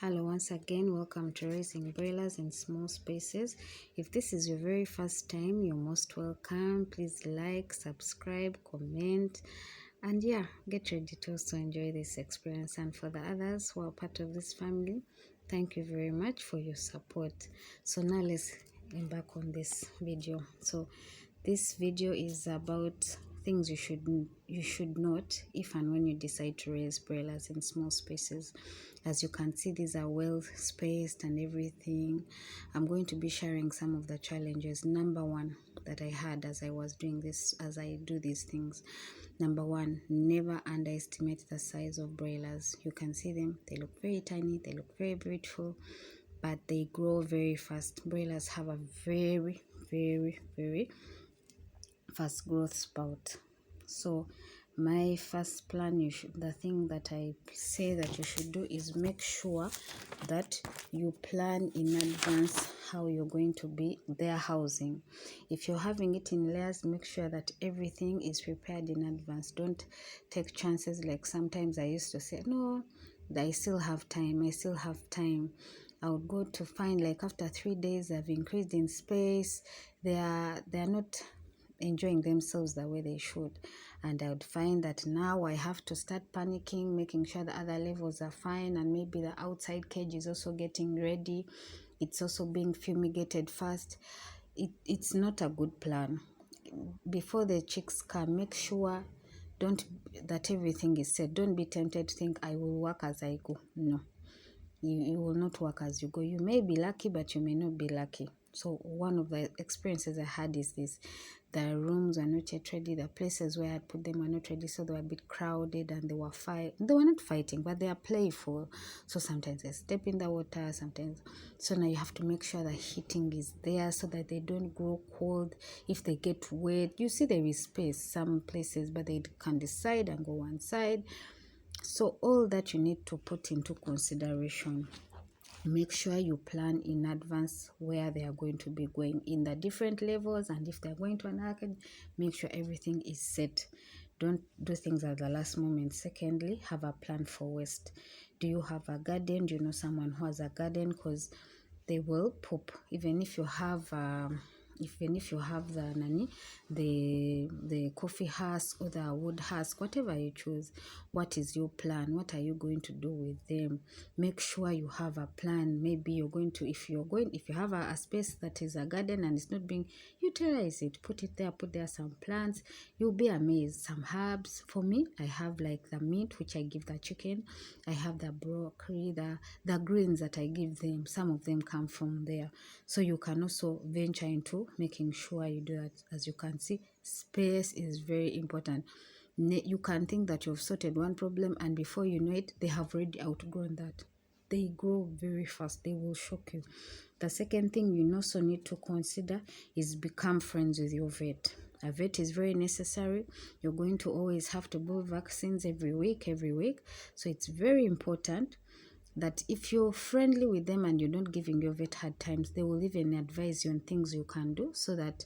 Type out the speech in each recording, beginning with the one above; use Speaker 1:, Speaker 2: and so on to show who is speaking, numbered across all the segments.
Speaker 1: Hello, once again, welcome to Raising Broilers in Small Spaces. If this is your very first time, you're most welcome. Please like, subscribe, comment, and get ready to also enjoy this experience. And for the others who are part of this family, thank you very much for your support. So now let's embark on this video. So this video is about things you should note if and when you decide to raise broilers in small spaces. As you can see, these are well spaced and everything. I'm going to be sharing some of the challenges. Number one that I had as I was doing this, as I do these things. Number one, never underestimate the size of broilers. You can see them, they look very tiny, they look very beautiful, but they grow very fast. Broilers have a very, very fast growth spout. So my first plan, the thing that I say that you should do is make sure that you plan in advance how you're going to be their housing. If you're having it in layers, make sure that everything is prepared in advance. Don't take chances. Like sometimes I used to say, no, I still have time, I would go to find, like, after 3 days I've increased in space, they are not enjoying themselves the way they should, and I would find that now I have to start panicking, making sure the other levels are fine, and maybe the outside cage is also getting ready, it's also being fumigated fast. It's not a good plan. Before the chicks come, make sure don't that everything is set. Don't be tempted to think I will work as I go. No, you will not work as you go. You may be lucky, but you may not be lucky. So one of the experiences I had is this: the rooms are not yet ready, the places where I put them are not ready, so they were a bit crowded, and they were not fighting, but they are playful. So sometimes they step in the water, sometimes. So now you have to make sure the heating is there so that they don't grow cold. If they get wet, you see there is space some places, but they can decide and go one side. So all that you need to put into consideration. Make sure you plan in advance where they are going to be going in the different levels, and if they're going to an arcade, make sure everything is set. Don't do things at the last moment. Secondly, have a plan for waste. Do you have a garden? Do you know someone who has a garden? Because they will poop. Even if you have the coffee husk or the wood husk, whatever you choose, what is your plan? What are you going to do with them? Make sure you have a plan. Maybe if you have a space that is a garden and it's not being utilized, put it there, put there some plants. You'll be amazed. Some herbs. For me, I have like the meat which I give the chicken. I have the broccoli, the greens that I give them. Some of them come from there. So you can also venture into making sure you do that. As you can see, space is very important. You can think that you've sorted one problem, and before you know it, they have already outgrown that. They grow very fast. They will shock you. The second thing you also need to consider is become friends with your vet. A vet is very necessary. You're going to always have to do vaccines every week. So it's very important that if you're friendly with them and you're not giving your vet hard times, they will even advise you on things you can do, so that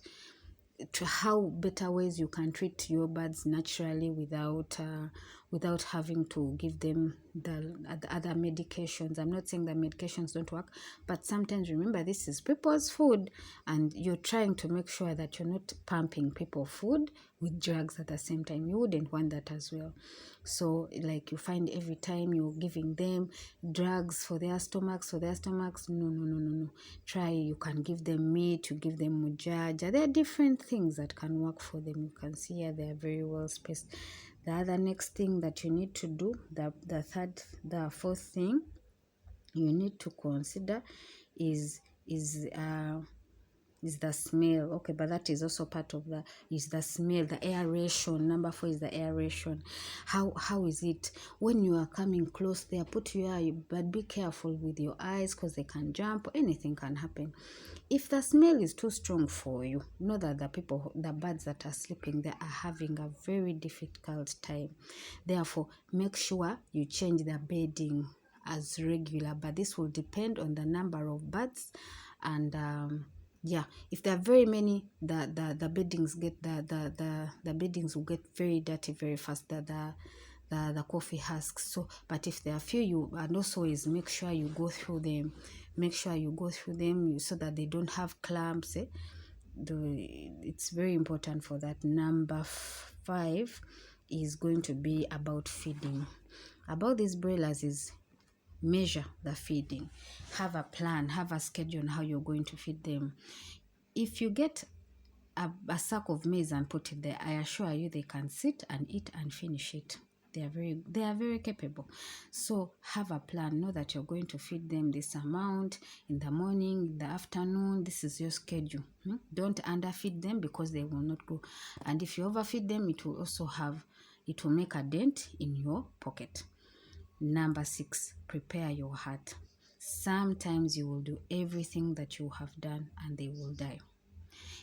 Speaker 1: how better ways you can treat your birds naturally without having to give them the other medications. I'm not saying that medications don't work, but sometimes remember, this is people's food, and you're trying to make sure that you're not pumping people food with drugs at the same time. You wouldn't want that as well. So like, you find every time you're giving them drugs for their stomachs, no. Try, you can give them meat, you give them mujaja. There are different things that can work for them. You can see here they are very well spaced. The other next thing that you need to do, the fourth thing you need to consider is the smell. Okay, but that is also part of the smell, the aeration. Number 4 is the aeration. How is it when you are coming close there? Put your eye, but be careful with your eyes, because they can jump, anything can happen. If the smell is too strong for you, know that the birds that are sleeping there are having a very difficult time. Therefore, make sure you change the bedding as regular, but this will depend on the number of birds. And if there are very many, the beddings will get very dirty very fast. the coffee husks. So but if there are few, you, and also is make sure you go through them, so that they don't have clumps. It's very important for that. Number 5 is going to be about feeding. About these broilers is measure the feeding, have a plan, have a schedule on how you're going to feed them. If you get a sack of maize and put it there, I assure you they can sit and eat and finish it. They are very capable. So have a plan. Know that you're going to feed them this amount in the morning, in the afternoon. This is your schedule. Don't underfeed them, because they will not grow. And if you overfeed them, it will make a dent in your pocket. Number 6, prepare your heart. Sometimes you will do everything that you have done and they will die.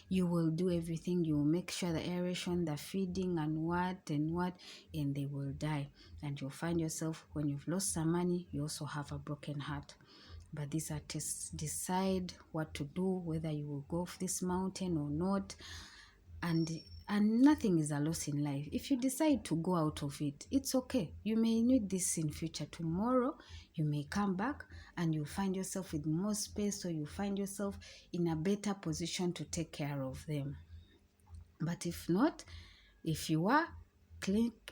Speaker 1: You will do everything, you will make sure the aeration, the feeding, and what, and they will die. And you'll find yourself, when you've lost some money, you also have a broken heart. But these are tests. Decide what to do, whether you will go off this mountain or not. And nothing is a loss in life. If you decide to go out of it, it's okay. You may need this in future. Tomorrow you may come back and you find yourself with more space, or you find yourself in a better position to take care of them. But if not, if you are,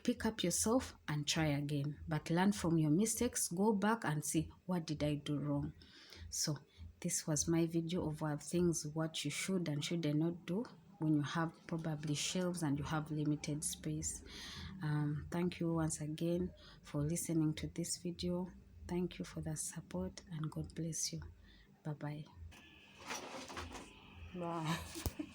Speaker 1: pick up yourself and try again. But learn from your mistakes. Go back and see, what did I do wrong? So this was my video of things what you should and should not do when you have probably shelves and you have limited space. Thank you once again for listening to this video. Thank you for the support, and God bless you. Bye bye. Bye.